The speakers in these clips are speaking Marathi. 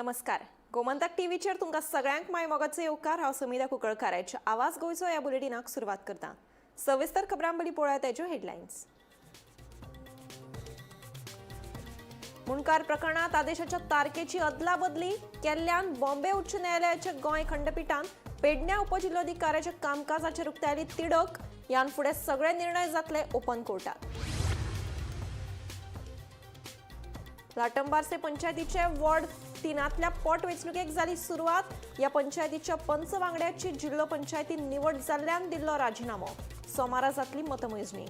नमस्कार. गोमंतक टीव्हीचेर तुमकां सगळ्यांक माय मोगाचे येवकार. हांव समिधा कुंकळकाराचे आवाज गोंयचो ह्या बुलेटिनाक सुरवात करता. सविस्तर खबरां बरी पळोवया तेज्यो हेडलायन्स. मुणकार प्रकरणात आदेशाच्या तारखेची अदलाबदली केल्ल्यान बॉम्बे उच्च न्यायालयाच्या गोंय खंडपीठान पेडण्यां उपजिल्लोधिकाऱ्याच्या कामकाजाचेर उक्तायली तिडक. ह्यान फुडें सगळे निर्णय जातले ओपन कोर्टात. लाटंबारसे पंचायतीचे वॉर्ड 3तल्या पोट वेंचणुकेक जाली सुरवात. ह्या पंचायतीच्या पंच वांगड्याची जिल्लो पंचायतीन निवड जाल्ल्यान दिल्लो राजिनामो. सोमारा जातली मतमेजणी.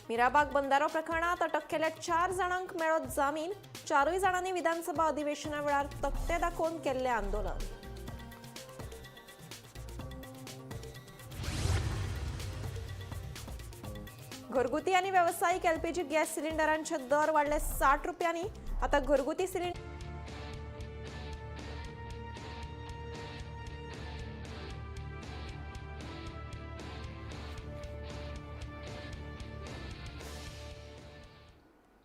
मिराबाग बंदारो प्रकरणात अटक केल्या 4 जाणांक मेळ्ळो जामीन. 4 जाणांनी विधानसभा अधिवेशना वेळार तकटे दाखोवन केल्ले आंदोलन. घरगुती आणि व्यावसायिक एलपीजी गॅस सिलिंडरांचे दर वाढले 60 रुपयांनी. आता घरगुती सिलिंडर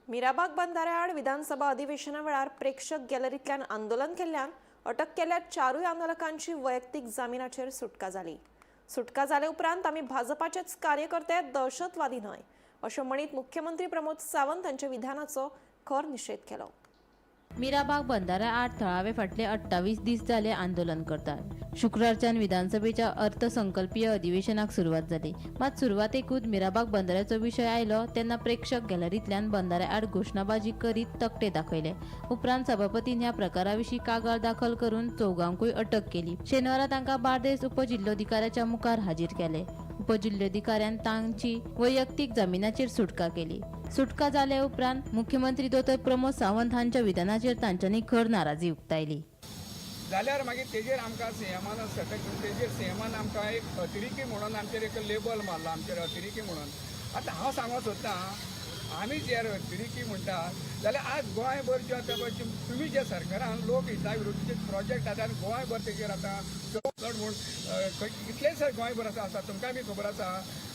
मिराबाग बंदाऱ्या आड विधानसभा अधिवेशना वेळार प्रेक्षक गॅलरींतल्यान आंदोलन केल्ल्यान अटक केल्या 4 आंदोलकांची वैयक्तीक जामिनाचेर सुटका जाली. सुटका जाले उपरांत आमी भाजपाचेच कार्यकर्ते, दहशतवादी न्हय अशें म्हणीत मुख्यमंत्री प्रमोद सावंत हांच्या विधानाचो खर निषेध केलो. मिराबाग बंदाऱ्या आड थळावे फाटले 28 दीस जाले आंदोलन करतात. शुक्रारच्यान विधानसभेच्या अर्थसंकल्पीय अधिवेशनाक सुरवात जाली. मात सुरवातेकूच मिराबाग बंदाऱ्याचो विशय आयलो तेन्ना प्रेक्षक गॅलरींतल्यान बंदाऱ्या आड घोशणाबाजी करीत तकटे दाखयले. उपरांत सभापतीन ह्या प्रकाराविशीं कागाळ दाखल करून चौगांकूय अटक केली. शेनवारा तांकां बार्देस उपजिल्लोधिकाऱ्याच्या मुखार हाजीर केले. उपजिल्लोधिकाऱ्यान तांची वैयक्तीक जमिनाचेर सुटका केली. सुटका जाले उपरांत मुख्यमंत्री दोतोर प्रमोद सावंत हांच्या विधानाचेर तांच्यांनी खर नाराजी उक्तायली. जाल्यार मागीर तेजेर आमकां सीएमान तेजेर सीएमान आमकां एक अतिरेकी म्हणून आमचेर एक लेबल मारला, आमचेर अतिरेकी म्हणून. आतां हांव सांगूंक सोदतां, आमी जे अतिरेकी म्हणटात जाल्यार आज गोंयभर जे आतां तुमी जे सरकारान लोक हिता विरोधीचे प्रोजेक्ट आतां गोंयभर तेजेर आतां चड म्हूण कितलेच गोंयभर आसा तुमकां बी खबर आसा.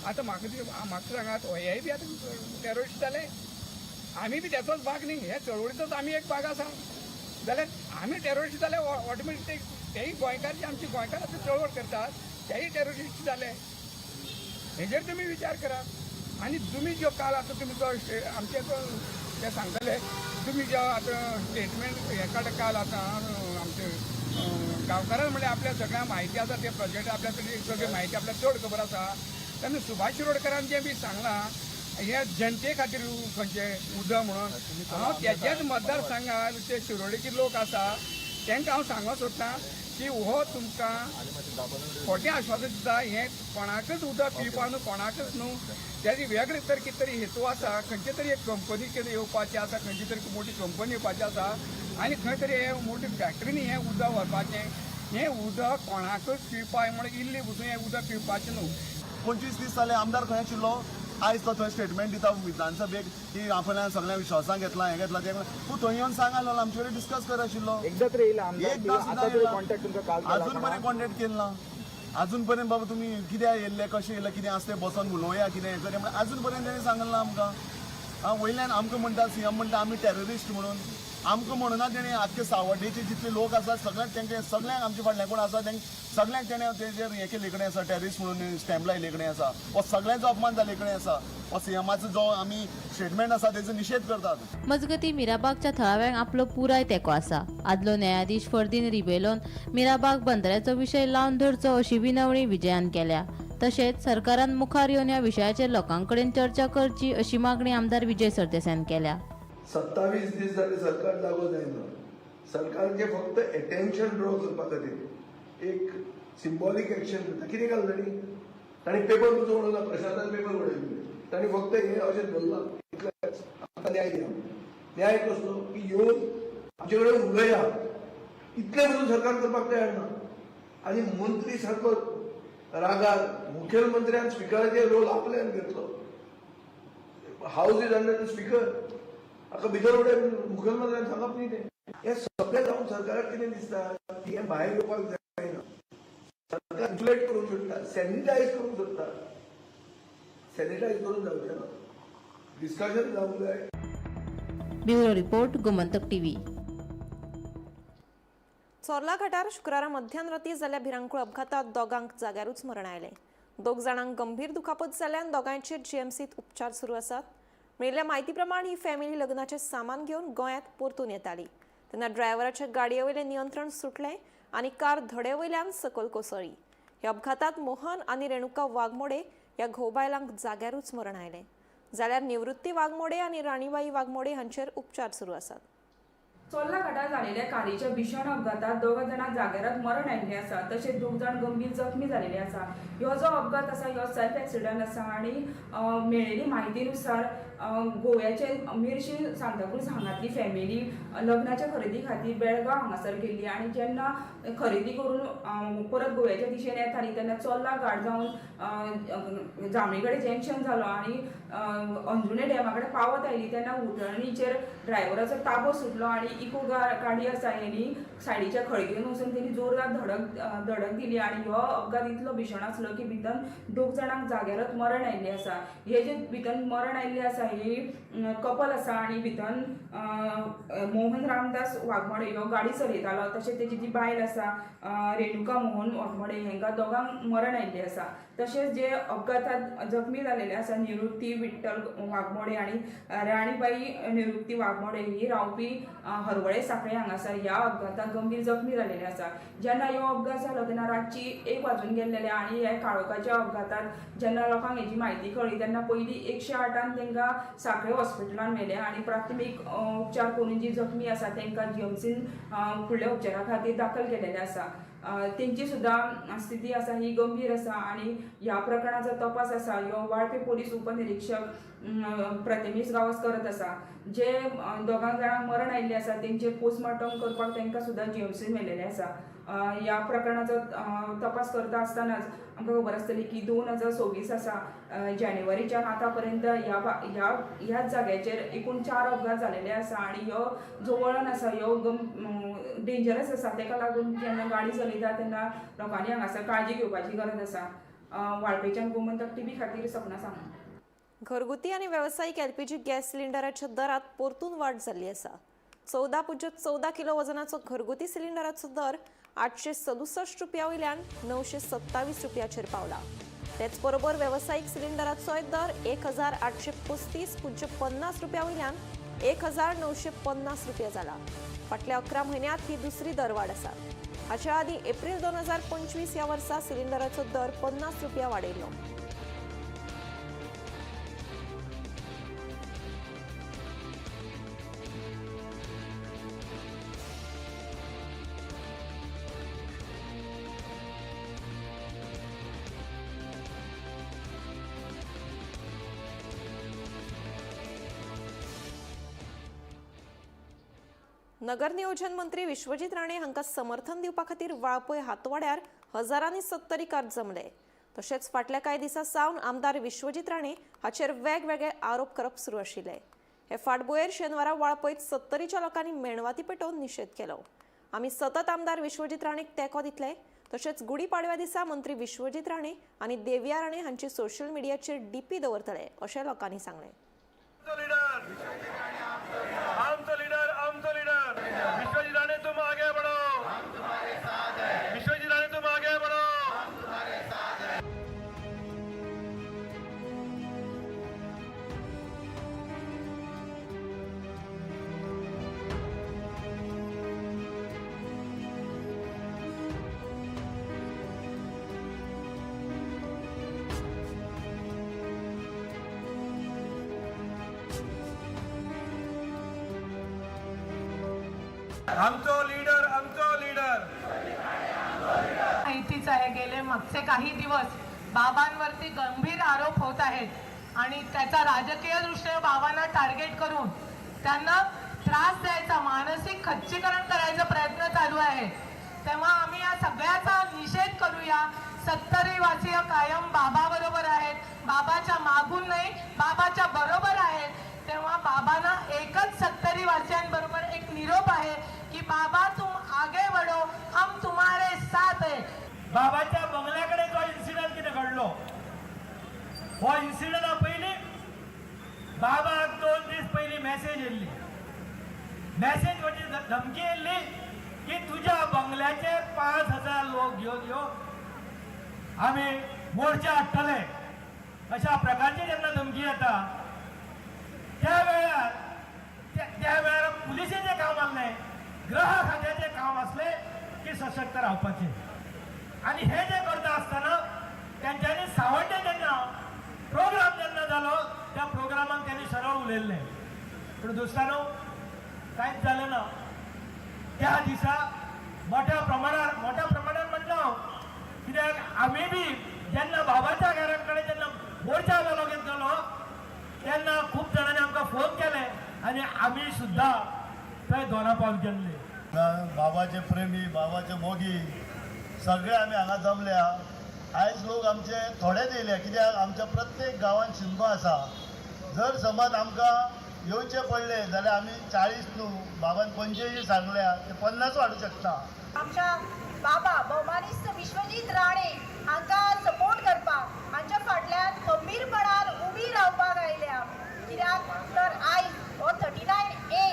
आतां म्हाका सांगात हे बी आतां टॅररिस्ट जाले. आमी बी त्याचोच भाग न्ही, हे चळवळीचोच आमी एक भाग आसा. जाल्यार आमी टॅररिस्ट जाले ऑटोमॅटीक तेही गोंयकार जे आमचे गोंयकार आतां चळवळ करतात तेही टॅररिस्ट जाले. हेजेर तुमी विचार करात. आनी तुमी जो काल आतां तुमी जो आमचे ते सांगतले तुमी जो आतां स्टेटमेंट हे काड काल आतां आमचे गांवकारान म्हणजे आपल्या सगळ्या म्हायती आसा ते प्रोजेक्ट आपल्या सगळी म्हायती आपल्याक चड खबर आसा. तेन्ना सुभाष शिरोडकरान जें बी सांगलां हे जनते खातीर खंयचे उदक म्हणून हांव तेजेच मतदारसंघात ते शिरोडेचे लोक आसा तांकां हांव सांगूंक सोदतां की हो तुमकां खोटें आश्वासन दिता. हें कोणाकच उदक पिवपाक न्हू, कोणाकच न्हू. तेजी वेगळे तर कितें तरी हेतू आसा. खंयचे तरी एक कंपनी कितें येवपाची आसा, खंयची तरी मोठी कंपनी येवपाची आसा आनी खंय तरी हे मोठी फॅक्टरीनी हें उदक व्हरपाचें. हें उदक कोणाकच पिवपाक म्हण इल्ली बसून हें उदक पिवपाचें न्हू. 25 दीस जाले आमदार खंय आशिल्लो. आयज तो थंय स्टेटमेंट दिता विधानसभेक की आपण सगळ्या विश्वासान घेतला, हें घेतला तें. तूं थंय येवन सांगालो आमचे कडेन डिस्कस कर आशिल्लो. एकदा तरी येयला अजून पर्यंत कॉन्टॅक्ट केला. अजून पर्यंत बाबा तुमी कित्याक येयल्ले, कशें येयल्ले, कितें आसता तें बसून उलोवया, कितें हें करया म्हणून अजून पर्यंत तेणें सांगलें ना आमकां. वयल्यान आमकां म्हणटा सीएम म्हणटा आमी टॅररिस्ट म्हणून. आमकां म्हणूना तेणें आख्खे सावड्डेचे जितले लोक आसा सगळ्यांक तेंचे सगळ्यांक आमचे फाटल्यान कोण आसा तेंक सगळ्यांक तेणें तेजेर हें केल्ले कडेन आसा, टॅररिस्ट म्हणून स्टॅम्प लायले कडेन आसा. हो सगळ्यांचो अपमान जाले कडेन आसा. हो सीएमाचो जो आमी स्टेटमेंट आसा तेजो निशेध करतात. मजगती मिराबागच्या थळाव्यांक आपलो पुराय तेंको आसा. आदलो न्यायाधीश फर्दीन रिबेलोन मिराबाग बंदाऱ्याचो विशय लावन धरचो अशी विनवणी विजयान केल्या. तशेंच सरकारान मुखार येवन ह्या विशयाचेर लोकांकडेन चर्चा करची अशी मागणी आमदार विजय सरदेसायन केल्या. 27 दीस जाले सरकार लागू जायना. सरकारचे फक्त एटेन्शन ड्रॉ करपा खातीर एक सिंबॉलीक एक्शन करता. कितें केलें तांणी पेपर तुजो म्हणून प्रशांतान पेपर उडयले. तांणी फक्त हें अशें धरलां इतलेंच. आमकां न्याय दिया. न्याय कसलो की येवन आमचे कडेन उलया. इतलें म्हणून सरकार करपाक तयार ना. आनी मंत्री सारको रागार मुखेलमंत्र्यान स्पिकराचेर रोल आपल्यान घेतलो. House is under the speaker. हाका भितर उडय मुखेलमंत्र्यान सांगप न्ही तें. हें सगळें जावन सरकाराक कितें दिसता की हें भायर येवपाक जायना. सरकार इन्फ्लेट करूंक सोदता, सॅनिटायज करूंक सोदता. सॅनिटायज करून जावचें ना. डिस्कशन जावंक जाय. Bureau report Gomantak TV. चोरला घाटार शुक्रारा मध्यानराती जाल्ल्या भिरांकूळ अपघातात दोगांक जाग्यारूच मरण आयलें. दोग जाणांक गंभीर दुखापत जाल्ल्यान दोगांचेर जीएमसीत उपचार सुरू आसात. मेळिल्ल्या म्हायती प्रमाण ही फॅमिली लग्नाचें सामान घेवन गोंयांत परतून येताली तेन्ना ड्रायव्हराचे गाडये वयलें नियंत्रण सुटलें आनी कार धडे वयल्यान सकयल कोसळ्ळी. ह्या अपघातात मोहन आनी रेणुका वाघमोडे ह्या घोव बायलांक जाग्यारूच मरण आयलें. जाल्यार निवृत्ती वाघमोडे आनी राणीबाई वाघमोडे हांचेर उपचार सुरू आसात. चोरला घाटार जाल्लेल्या कारच्या भीषण अपघातात दोग जाणां जाग्यारच मरण आयिल्ले आसा. तशेंच दोग जाण गंभीर जखमी जाल्ले आसा. ह्यो जो अपघात आसा ह्यो सेल्फ एक्सिडंट आसा आनी मेळिल्ली म्हायतीनुसार गोव्याचे मिरशी सांताक्रूज हांगातली फॅमिली लग्नाच्या खरेदी खातीर बेळगांव हांगासर गेल्ली आनी जेन्ना खरेदी करून परत गोव्याच्या दिशेन येताली तेन्ना चोरला घाट जावन जांबळे कडेन जंक्शन जालो आनी अंजुणे डॅमा कडेन पावत आयली तेन्ना उटणीचेर ड्रायव्हराचो ताबो सुटलो आनी इको गाडी आसा हेणी सायडीच्या खळगेन वचून तेणी जोरदार धडक दिली आनी हो अपघात इतलो भीषण आसलो की भितर दोग जाणांक जाग्यारच मरण आयिल्लें आसा. हे जे भितर मरण आयिल्लें आसा ही कपल आसा आनी भितर मोहन रामदास वाघमोडे ह्यो गाडी चलयतालो. तशेंच तेजी जी बायल आसा रेणुका मोहन वाघमोडे हेंकां दोगांक मरण आयिल्लें आसा. तशेंच जे अपघातात जखमी जाल्लेले आसा निवृत्ती विठ्ठल वाघमोडे आनी राणीबाई निवृत्ती वाघमोडे ही रावपी हरवळे साखळे हांगासर ह्या अपघाताक गंभीर जखमी जाल्लेले आसा. जेन्ना ह्यो अपघात जालो तेन्ना रातची 1 वाजून गेल्लेले आनी ह्या काळोखाच्या अपघातात जेन्ना लोकांक हेजी म्हायती कळ्ळी तेन्ना पयलीं 108 तांकां सांखळे हॉस्पिटलांत व्हेले आनी प्राथमीक उपचार करून जी जखमी आसा तांकां जीएमसीन फुडल्या उपचारा खातीर दाखल केलेले आसा. तेंची सुद्दां स्थिती आसा ही गंभीर आसा आनी ह्या प्रकरणाचो तपास आसा ह्यो वाळपे पोलीस उपनिरीक्षक प्रथमेश गावस करत आसा. जे दोगांक जाणांक मरण आयिल्लें आसा तेंचेर पोस्टमॉर्टम करपाक तांकां सुद्दां जीएमसीन व्हेलेलें आसा. ह्या प्रकरणाचो तपास करता आसतनाच आमकां खबर आसतली की 2026 आसा जानेवारीच्यान आतां पर्यंत ह्याच जाग्याचेर एकूण 4 अपघात जाल्लेले आसा आनी ह्यो जो वळण आसा ह्यो डेंजरस आसा. ताका लागून जेन्ना गाडी चलयता तेन्ना लोकांनी हांगासर काळजी घेवपाची गरज आसा. वाळपेच्यान गोमंतक टीव्ही खातीर सपना सामंत. घरगुती आणि व्यावसायिक एलपीजी गॅस सिलिंडराच्या दरात परतून वाढ जाल्ली आसा. 14.14 किलो वजनाचो घरगुती सिलिंडराचो दर 867 रुपया वयल्यान 927 रुपयाचेर पावला. तेच बरोबर व्यावसायिक सिलिंडराचोय दर 1835.50 रुपया वयल्यान 1950 रुपया जाला. फाटल्या 11 म्हयन्यांत ही दुसरी दरवाड आसा. हाच्या आदी एप्रिल 2025 ह्या वर्सा सिलिंडराचो दर 50 रुपया वाडयलो. नगर नियोजन मंत्री विश्वजीत राणे हांकां समर्थन दिवपा खातीर वाळपय हातवाड्यार हजारांनी सत्तरीकार जमले. तशेंच फाटल्या कांय दिसां सावन आमदार विश्वजीत राणे हाचेर वेगवेगळे आरोप करप सुरू आशिल्ले. हे फाटभुंयेर शेनवारा वाळपयत 70च्या लोकांनी मेणवाती पेटोवन निशेध केलो. आमी सतत आमदार विश्वजीत राणेक तेंको दितले. तशेंच गुढीपाडव्या दिसा मंत्री विश्वजीत राणे आनी देविया राणे हांची सोशल मिडियाचेर डीपी दवरतले अशें लोकांनी सांगलें. विश्वजीत राणे तुम आगे बढ़ो, हम तुम्हारे साथ हैं। विश्वजीत राणे तुम आगे बढ़ो, हम तुम्हारे साथ हैं। आमचो लीडर माहितीच आहे. गेले मागचे काही दिवस बाबांवरती गंभीर आरोप होत आहेत आणि त्याचा राजकीय दृष्ट्या बाबांना टार्गेट करून त्यांना त्रास द्यायचा, मानसिक खच्चीकरण करायचा प्रयत्न चालू आहे. तेव्हा आम्ही या सगळ्याचा निषेध करूया. 70 वासीय कायम बाबा बरोबर आहेत, बाबाच्या मागून नाही बाबाच्या बरोबर आहेत. तेव्हा बाबांना एकच 70 वासियांबरोबर एक निरोप आहे की बाबा तुम आगे बढ़ो, हम तुम्हारे साथ है. बाबाच्या बंगल्याकडे जो इन्सिडंट कितें घडलो, हो इन्सिडंटा पयलीं बाबाक 2 दीस पयलीं मॅसेज येयल्ली मेसेज म्हणजे धमकी येयल्ली की तुझ्या बंगल्याचे 5,000 लोक घेऊन यो आम्ही मोर्चा हाडटले अशा प्रकारची जेन्ना धमकी येता त्या वेळार पुलिसेचें काम आसलें, गृह खात्याचें काम आसलें की सशक्त रावपाचें आनी हे जे करता आसतना तेंच्यांनी सावड्डे जेन्ना प्रोग्राम जेन्ना जालो त्या प्रोग्रामाक त्यांनी सरळ उलयल्लें पूण दोस्तानो कांयच जालें ना. त्या दिसा मोठ्या प्रमाणात म्हणटा हांव कित्याक आमी बी जेन्ना बाबाच्या घराकडे जेन्ना मोर्चा घालो घेतलो तेन्ना खूब जाणांनी आमकां फोन केले आनी आमी सुद्दां थंय दोना पावल गेल्ले. बाबाचे प्रेमी, बाबाचे मोगी सगळे आमी हांगा जमल्या. आयज लोक आमचे थोडेच येयले कित्याक आमच्या प्रत्येक गांवांत शिंगो आसा. जर समज आमकां येवचें पडलें जाल्यार आमी 40 न्हू, बाबान 45 सांगल्या ते 50 वाडूं शकता. आमच्या बाबा भौमानिस्त विश्वजीत राणे हांकां सपोर्ट करपाक हांच्या फाटल्यान खंबीरपणान उबी रावपाक आयल्या. कित्याक तर आयज हो 39A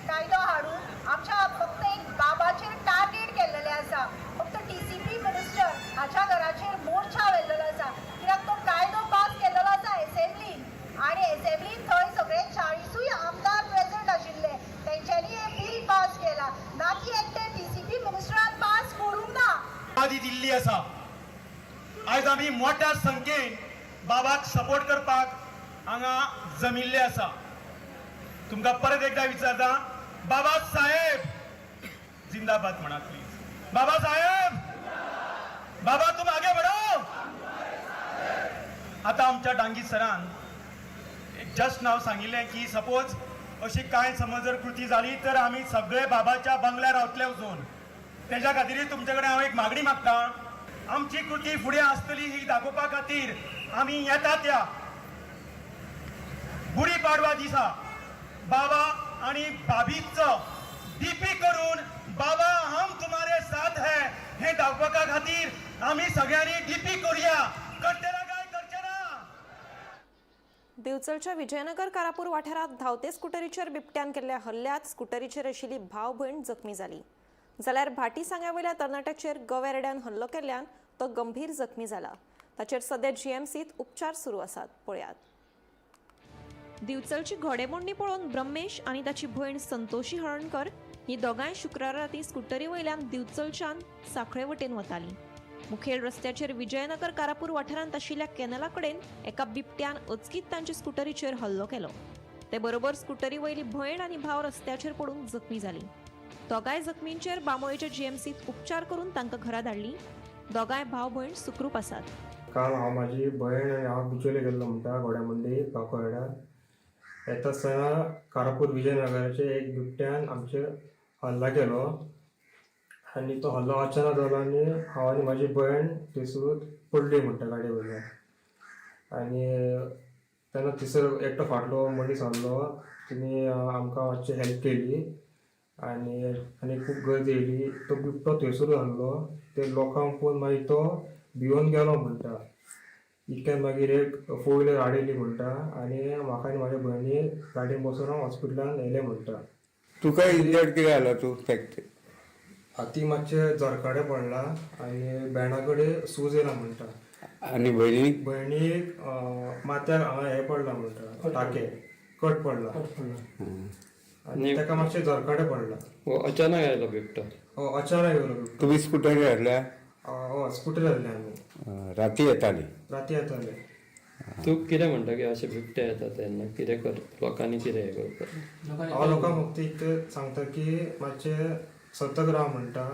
कायदो हाडून आमच्या फक्त एक बाबाचेर टार्गेट केल्लेले आसा. फक्त TCP मिनिस्टर हाच्या घराचेर मोर्चा व्हेल्लेलो आसा कित्याक तो कायदो पास केल्लो आसा एसेंब्लीन आनी एसेंब्लीन थंय सगळे 40 आमदार प्रेझेंट आशिल्ले. तेंच्यांनी हे बिल पास केला ना की एकटे TCP मिनिस्टरान पास करूंक ना. आदी दिल्ली आसा. आयज आमी मोठ्या संख्येन बाबाक सपोर्ट करपाक हांगा जमिल्ले आसा. तुमकां परत एकदा विचारता, बाबा साहेब जिंदाबाद म्हणा प्लीज. बाबा साहेब, बाबा तुम आगे बढ़ो. आता आमच्या डांगी सरान एक जस्ट नाव सांगिल्लें की सपोज अशी कांय समज जर कृती जाली तर आमी सगळे बाबाच्या बंगल्यार रावतले वचून. तेज्या खातीर तुमचे कडेन हांव एक मागणी मागता. आमची कृती फुडें आसतली ही दाखोवपा खातीर आमी येता त्या गुढी पाडवा दिसा बाबा आणि भाभीचो DP करून बाबा हम तुम्हारे साथ है हे दाखोवपा खातीर आमी सगळ्यांनी DP करूया. करचेना काय करचेना. दिवचलच्या विजयनगर कारापूर वाठारात धांवते स्कुटरीचेर बिबट्यान केल्ल्या हल्ल्यात स्कुटरीचेर आशिल्ली भाव भयण जखमी जाली. जाल्यार भाटी सांग्यावयल्या तरणाट्याचेर गवेरड्यान हल्लो केल्ल्यान तो गंभीर जखमी जाला. ताचेर सध्या GMCत उपचार सुरू आसात. पळयात. दिवचलची घोडेमोडणी पळोवन ब्रह्मेश आनी ताची भयण संतोशी हळणकर ही दोगांय शुक्रार राती स्कुटरी वयल्यान दिवचलच्यान सांखळे वटेन वतालीं. मुखेल रस्त्याचेर विजयनगर कारापूर वाठारांत आशिल्ल्या कॅनला कडेन एका बिबट्यान अचकीत तांचे स्कुटरीचेर हल्लो केलो. ते बरोबर स्कुटरी वयली भयण आनी भाव रस्त्याचेर पडून जखमी जालीं. दोगांय जखमींचेर बांबोळेच्या GMCत उपचार करून तांकां घरा धाडलीं. दोगांय भाव भयण सुखरूप आसात. काल हांव म्हाजी भयण आनी हांव बिचोले गेल्लो म्हणटा घोड्यामंडी गांवकड्यार. येता आसतना कारापूर विजयनगराचे एक बिबट्यान आमचेर हल्ला केलो आनी तो हल्लो अचानक जालो आनी हांव आनी म्हाजी भयण थंयसून पडली म्हणटा गाडये वयल्यान. आनी तेन्ना थंयसर एकटो फाटलो मनीस आहलो तिणी आमकां मातशी हेल्प केली आनी खूब गर्दी येयली. तो बिबटो थंयसरूच आहलो. ते लोकांक पळोवन मागीर तो भिवून गेलो म्हणटा. इतक्यान मागीर एक 4 व्हिलर हाडिल्ली म्हणटा आनी म्हाका आनी म्हाज्या भयणी गाडयेन बसून हांव हॉस्पिटलान येयलें म्हणटा. तुका इंजर्ड कितें जालो तूं फॅक्ट हाती मातशें जरकाडे पडला आनी बॅणा कडेन सूज येयला म्हणटा. आनी भयणीक माथ्यार हांगा हें पडला म्हणटा, टाके कट पडला आनी ताका मातशें जरकाडे पडला. अचानक आयलो बिबटो. अचानक येयलो बिबटो. तुम्ही स्कुटर हाडल्या? स्कुटर हाडलें आमी. राती येताली? राती येताले. तू कितें म्हणटा की अशे बिबटे येता तेन्ना कितें कर लोकांनी कितें हें करता? हांव लोकांक फक्त इतकें सांगता की मातशें सतर्क राव म्हणटा.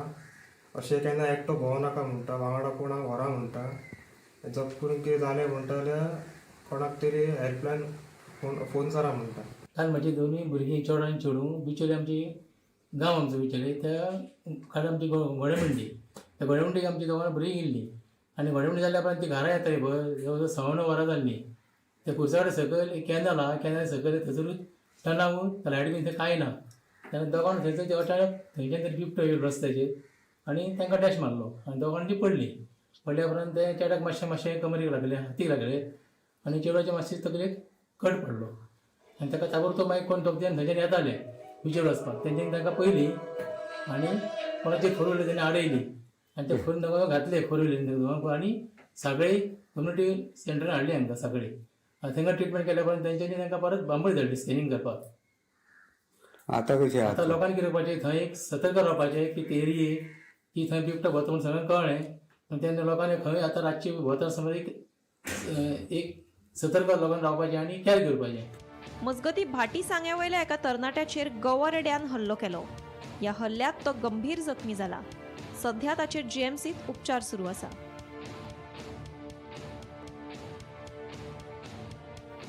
अशें केन्ना एकटो भोंवनाका म्हणटा. वांगडा कोणाक व्हरा म्हणटा. जप करून कितें जालें म्हणटा जाल्यार कोणाक तरी हेल्पलायन फोन करा म्हणटा. काल म्हाजी दोनूय भुरगीं चेडो आनी चेडूं बिचोले आमची गांव आमचो बिचोले त्या काल आमची घोडेमंडी त्या घोडेमंडीक आमची दोगां भुरगीं गेल्लीं आनी घोडेमंडी जाल्या उपरांत ती घरा येताली पळय जवळ 6-9 वरां जाल्लीं. त्या कुर्साकडे सकयल एक कॅनल आहा. कॅनल सकयल थंयसरूच टर्नावून लायट बीन थंय कांय ना. तेन्ना दोगांय थंयसर अचानक थंयच्यान तरी बिबटो येयलो रस्त्याचेर आनी तांकां डॅश मारलो आनी दोगांय ती पडलीं. पडल्या उपरांत ते चेड्याक मातशें कमरेक लागलें, हातीक लागलें आनी चेडवाच्या मातशें तकलेक कट पडलो आनी ताका ताबडतोब मागीर कोण तोपत्यान थंयच्यान येताले बिचोले वचपाक तेंच्यांनी तांकां पयली आनी कोणाचे फोर व्हिलर तेणी आडयली आनी ते फोर तांकां घातले फोर व्हिलर आनी सगळे कम्युनिटी सेंटरान हाडली हांकां सगळे तांकां ट्रिटमेंट केल्या उपरांत तेंच्यांनी तांकां परत बांबोळी धाडली स्कॅनिंग करपाक. आतां कशें आतां लोकांनी कितें करपाचें थंय एक सतर्क रावपाचें की एरिये की थंय बिबटो वता म्हूण सगळें कळ्ळें आनी तेन्ना लोकांनी खंय आतां रातची वता समज एक सतर्क लोकांनी रावपाचें आनी कॅर करपाचें. मजगती भाटी सांग्यावयल्या एका तरणाट्याचेर गवरेड्यान हल्लो केलो. ह्या हल्ल्यात तो गंभीर जखमी जाला. सध्या ताचेर जीएमसीत उपचार सुरू आसा.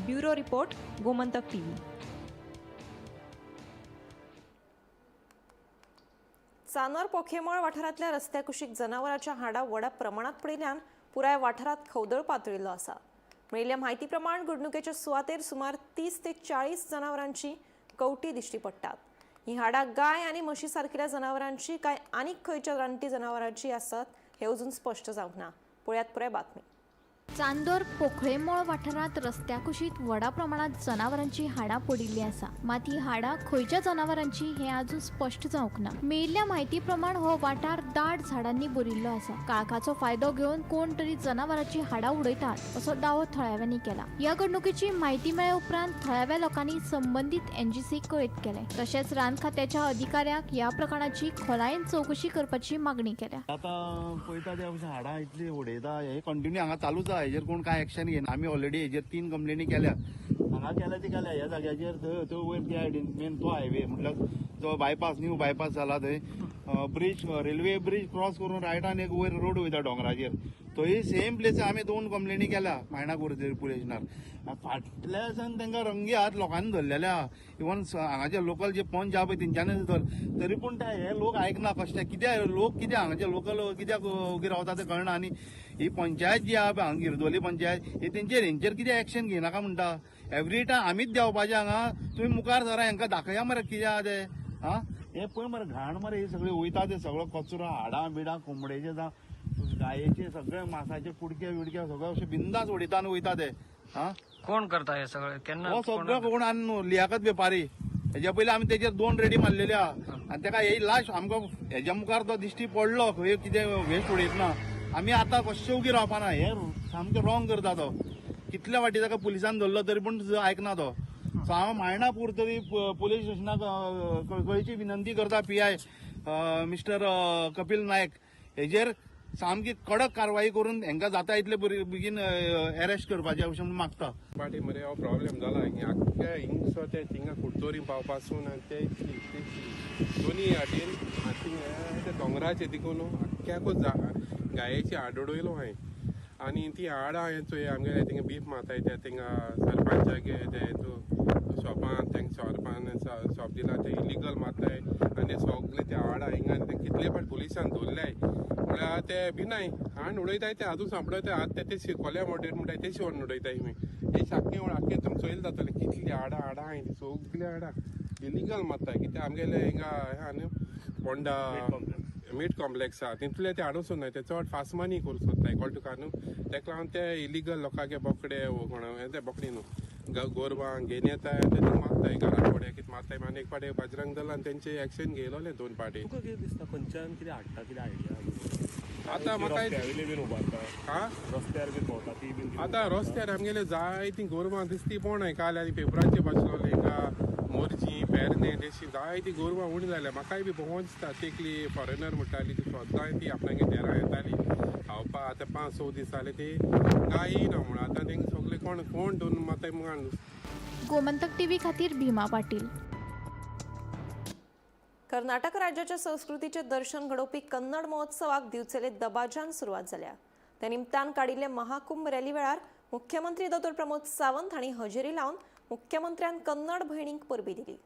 Bureau report, Gomantak TV. चांदर पोखेमळ वाठारांतल्या रस्त्या कुशीक जनावरांच्या हाडां व्हड्या प्रमाणात पडिल्ल्यान पुराय वाठारांत खवदळ पातळिल्लो आसा. मेळिल्ल्या म्हायती प्रमाण घडणुकेच्या सुवातेर सुमार 30 ते 40 जनावरांची कवटी दिश्टी पडटात. ही हाडां गाय आनी म्हशी सारकिल्या जनावरांची काय आनीक खंयच्या रानटी जनावरांची आसत हे अजून स्पश्ट जावंक ना. पळयात पुराय बातमी. चांदोर पोखळेमळ वाठारांत रस्त्या कुशीत व्हडा प्रमाणात जनावरांची हाडां पडिल्ली आसा. मात ही हाडां खंयच्या जनावरांची हे अजून स्पश्ट जावंक ना. मेळिल्ल्या म्हायती प्रमाण हो वाठार दाट झाडांनी भरिल्लो आसा. काळखाचो फायदो घेवन कोण तरी जनावरांची हाडां उडयतात असो दावो थळाव्यांनी केला. ह्या घडणुकेची म्हायती मेळ्ळे उपरांत थळाव्या लोकांनी संबंधीत एनजीसीक कळीत केले. तशेंच रान खात्याच्या अधिकाऱ्यांक ह्या प्रकरणाची खोलायेन चौकशी करपाची मागणी केल्या. आतां पळयता ते अशें हाडां इतली उडयता हे कंटिन्यू हांगा चालूच आहा. हेजेर कोण काय एक्शन घेना. आमी ऑलरेडी हेजेर 3 कंप्लेनी केल्या. हांगा केल्या ती केल्या ह्या जाग्याचेर थंय वयर त्या मेन तो हायवे म्हटल्यार जो बायपास न्यू बायपास जाला थंय ब्रिज रेल्वे ब्रिज क्रॉस करून रायटान एक वयर रोड वयता डोंगराचेर थंय सेम प्लेस आमी 2 कंप्लेनी केल्या मायणाक पुलीस स्टेशनार. फाटल्या दिसान तांकां रंगी हात लोकांनी धरलेले आहा. इवन हांगाचे लोकल जे पंच आहा पळय तेंच्यांनी धर तरी पूण ते हे लोक आयकना. कशें कित्याक लोक कित्याक हांगाचे लोकल कित्याक उगी रावता तें कळना. आनी ही पंचायत जी आहा पळय हांगा गिरदोली पंचायत हे हेंचेर कित्याक एक्शन घेनाका म्हणटा. एवरी टायम आमीच देंवपाचें हांगा. तुमी मुखार सरा हांकां दाखया मरे कितें आहा तें. आं हे पळय मरे घाण मरे हे सगळे वयता ते सगळो कचरो हाडां बिडां कोंबडेचे जावं गायेचे सगळे मासाचे कुडके बिडके सगळे अशे बिंदास उडयता आनी वयता ते. आं कोण करता हे सगळे केन्ना हो सगळो कोण आनी लियाकत वेपारी हेच्या पयलीं आमी तेजेर 2 रेडी मारलेले आहा आनी तेका हे लास्ट आमकां हेच्या मुखार तो दिश्टी पडलो खंय कितें वेस्ट उडयतना. आमी आतां कशें उगी रावपाना. हे सामकें रॉंग करता तो. कितल्या फाटी ताका पुलिसान धरलो तरी पूण आयकना तो. सो हांव मायणा तरी पुलीस स्टेशनाक कळची विनंती करता PI मिस्टर कपिल नायक हेजेर सामकी कडक कारवाई करून हांकां जाता इतले बेगीन अरेस्ट करपाचें अशें म्हूण मागता. पाटी मरे हो प्रॉब्लेम जाला आख्या हिंगसो ते थिंगा कुडचोरी पावपासून ते दोनी वाटेन ते दोंगराचे देखून आख्याकूच गायेची हाड उडयलो हांवें. आनी ती हाडां चोय आमगे थिंगा बीफ माताय ते थिंगा सरपंचागे ते शॉपान तेंका शॉप दिला ते इलिगल मारताय आनी सगळे ते हाडां हिंगा ते कितले फाट पुलिसान धरल्याय म्हळ्यार ते भिनाय हाड उडयताय ते आजून सांपडताय आतां ते कोल्या मोडेर म्हणटाय ते शिवण उडयताय मी हे सारकें आख्खें तुमकां चोयल जातलें कितली हाडां हाय ती सगळी हाडां इलिगल मारताय कित्याक आमगेले हिंगा हे आहा न्हू पोंडा मीट कॉम्प्लेक्स आहा तितले ते हाडूं सोदनाय ते चड फास्ट मनी करूं सोदताय कळ्ळें तुका न्हू तेका लागून ते इलिगल लोकांगे बोकडे ते बोकडी न्हू गोरवांक घेवन येताय ते मारताय घरा कोडे कितें मारताय आनी एक पाटी बजरंग दलान तेंचे एक्शन घेयलोले 2 पाटी. तुका कितें दिसता खंयच्यान कितें हाडटा कितें आयडिया आतां म्हाका बीन उबारता रस्त्यार बीन भोंवता ती बीन आतां रस्त्यार आमगेले जायतीं गोरवां दिसती पळोवनाय काल आनी पेपराचेर वाचलोलें हिंगा मोरजी पेरणे देशी जायतीं गोरवां उणी जाल्या म्हाकाय बी भोंवो दिसता तेकली फॉरेनर म्हणटाली ती स्वताय ती आपणागे देरा येताली खावपा आतां 5-6 दीस जाले ती गाय येयना म्हणून आतां तेंकां सगळे कोण दोन माताय मुगान. गोमंतक टीव्ही खातीर भीमा पाटील. कर्नाटक राज्याच्या संस्कृतीचे दर्शन घडोवपी कन्नड महोत्सवाक दिवचले दबाज्यान सुरवात जाल्या. त्या निमतान काडिल्ले महाकुंभ रॅली वेळार मुख्यमंत्री दोतोर प्रमोद सावंत हांणी हजेरी लावन मुख्यमंत्र्यान कन्नड भयणींक परबी दिली.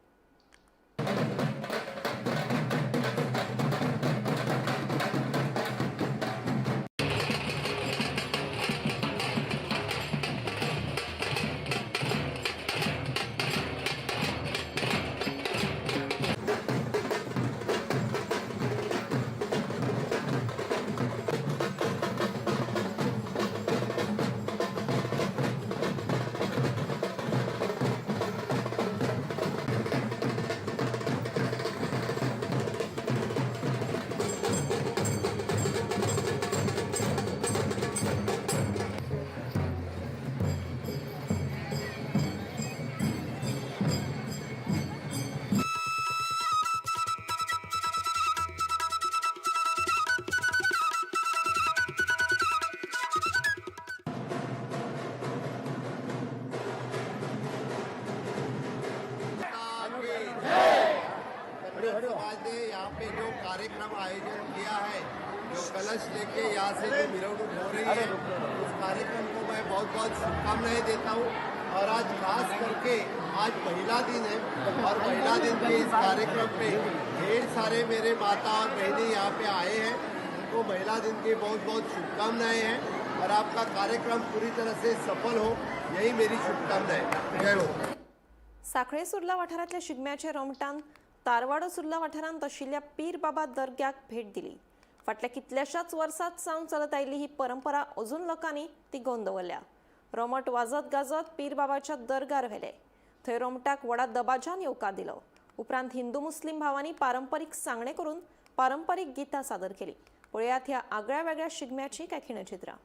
जो कार्यक्रम आयोजन किया है, जो कलश लेके यहाँ से जो मिरवणूक हो रही है, उस कार्यक्रम को मैं बहुत बहुत शुभकामनाएं देता हूँ। और आज खास करके आज महिला दिन है और महिला दिन के इस कार्यक्रम पे ढेर सारे मेरे माता और बहनें यहाँ पे आए हैं। उनको महिला दिन की बहुत बहुत शुभकामनाएं हैं और आपका कार्यक्रम पूरी तरह से सफल हो, यही मेरी शुभकामनाएं। जय हो। साखळे सुर्ला वाठारांतल्या शिगम्याचे रोमटान तारवाडो सुर्ला वाठारांत आशिल्ल्या पीर बाबा दर्ग्याक भेट दिली। फाटल्या कितल्याशाच वर्सांत सावन चलत आयिल्ली ही परंपरा अजून लोकांनी तिगोवन दवरल्या। रोमट वाजत गाजत पीर बाबाच्या दर्गार व्हेले। थंय रोमटाक व्हडा दबाज्यान येवकार दिलो। उपरांत हिंदू मुस्लिम भावांनी पारंपरीक सांगणे करून पारंपरीक गितां सादर केली। पळयात ह्या आगळ्या वेगळ्या शिगम्याची कांय खिणचित्रां।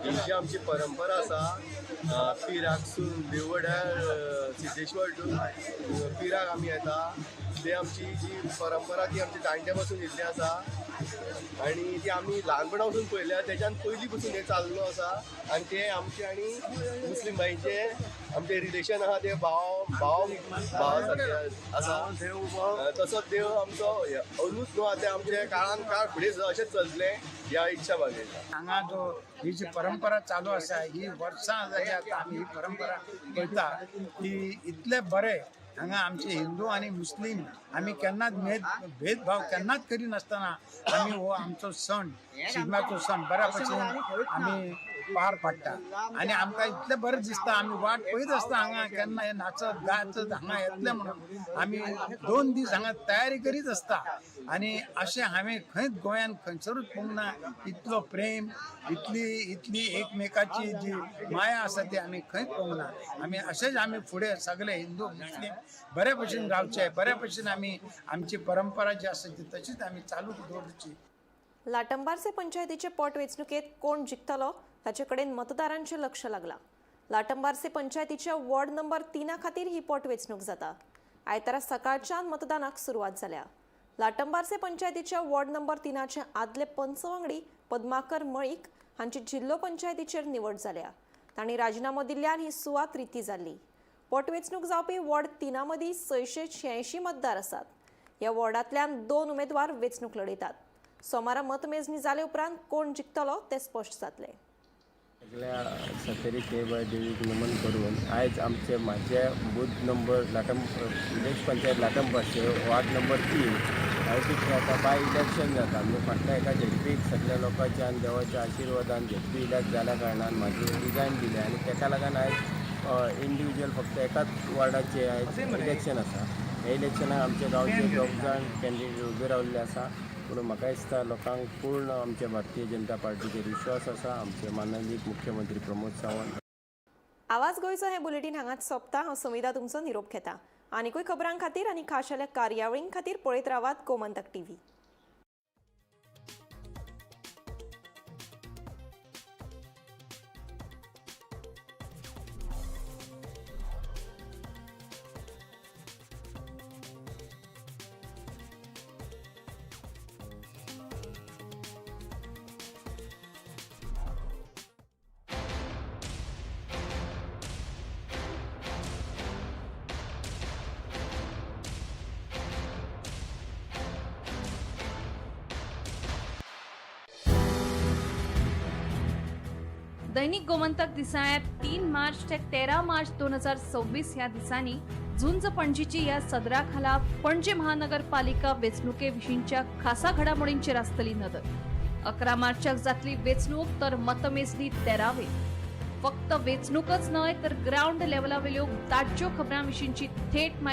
ही जी आमची परंपरा आसा, पिराकसून देवड्यार सिद्धेश्वर टू पिराक आमी येता, ते आमची जी परंपरा ती आमची जाणट्या पासून येयल्ली आसा आनी ती आमी ल्हानपणा पासून पळयल्या, तेच्यान पयलीं पासून हे चाललो आसा। आनी ते आमचे आनी मुस्लीम भाईंचे आमचे रिलेशन आहा ते भाव सारखे आसा। तसोच देव आमचो अंदूच न्हू ते आमचे काळान काळ फुडें अशेंच चलतले ह्या इच्छा बाळगीता। हांगा जो ही जी परंपरा चालू आसा, ही वर्सां जाली आतां आमी ही परंपरा पळयता, ती इतले बरे हांगा आमचे हिंदू आनी मुस्लीम आमी केन्नाच भेदभाव केन्नाच करिनासतना आमी हो आमचो सण शिगम्याचो सण बऱ्या भशेन आमी पार पाडटा आनी आमकां इतलें बरें दिसता। आमी वाट पळयत आसता हांगा केन्ना हे नाचत गाचत हांगा येतले म्हणून आमी 2 दीस हांगा तयारी करीत आसता आनी अशें हांवें खंयच गोंयान खंयसरूच पळोवंक ना। इतलो प्रेम, इतली एकमेकाची जी माया आसा ती आमी खंयच पळोवंक ना। आमी अशेंच आमी फुडें सगळे हिंदू मुस्लीम बऱ्या भशेन रावचे, बऱ्या भशेन आमी आमची परंपरा जी आसा ती तशीच आमी चालू दवरची। लाटंबारसे पंचायतीचे पोटवेंचणुकेत कोण जिखतलो हाचे कडेन मतदारांचे लक्ष लागला। लाटंबारसे पंचायतीच्या वॉर्ड नंबर 3 खातीर ही पोटवेंचणूक जाता। आयतारा सकाळच्यान मतदानाक सुरवात जाल्या। लाटंबारसे पंचायतीच्या वॉर्ड नंबर 3चे आदले पंच वांगडी पद्माकर मळीक हांची जिल्लो पंचायतीचेर निवड जाल्या। तांणी राजिनामो दिल्ल्यान ही सुवात रिती जाल्ली। पोटवेंचणूक जावपी वॉर्ड 3 मदीं 686 मतदार आसात। ह्या वॉर्डांतल्यान 2 उमेदवार वेंचणूक लढयतात। सोमारा मतमेजणी जाले उपरांत कोण जिखतलो ते स्पश्ट जातले। सगळ्या सतेरी केबाय देवीक नमन करून आयज आमचे म्हाजे बूथ नंबर विलेज पंचायत लाटंबारचे वॉर्ड नंबर 3 आयज आता बाय इलेक्शन जाता। म्हणजे फाटल्या एका झेडपीक सगळ्या लोकांच्यान देवाच्या आशिर्वादान झेडपी इलेक्ट जाल्या कारणान म्हाजी रिजायन दिले आनी तेका लागून आयज इंडिविज्युअल फक्त एकाच वॉर्डाचे आयज इलेक्शन आसा। हे इलेक्शनाक आमच्या गांवचे 2 जाण कॅन्डिडेट उबे रावल्ले आसा। पूण म्हाका दिसता लोकांक पूर्ण आमच्या भारतीय जनता पार्टीचेर विश्वास आसा। आमचे माननीय मुख्यमंत्री प्रमोद सावंत। आवाज गोंयचो हे बुलेटिन हांगाच सोंपता। हांव समिधा तुमचो निरोप घेता। आनीकूय खबरां खातीर आनी खाशेल्या कार्यावळीं खातीर पळयत रावात गोमंतक TV। दैनिक गोमंतक दिसाळ्यात 3 मार्च ते 13 मार्च 2026 ह्या दिसांनी झुंज पणजीची ह्या सदरा खाला पणजी महानगरपालिका वेंचणुके विशींच्या खासा घडामोडींचेर आसतली नदर। 11 मार्चाक जातली वेंचणूक तर मतमेजणी 13 फक्त वेंचणूकच न्हय तर ग्राउंड लेवला वयल्यो ताज्यो खबरां विशींची थेट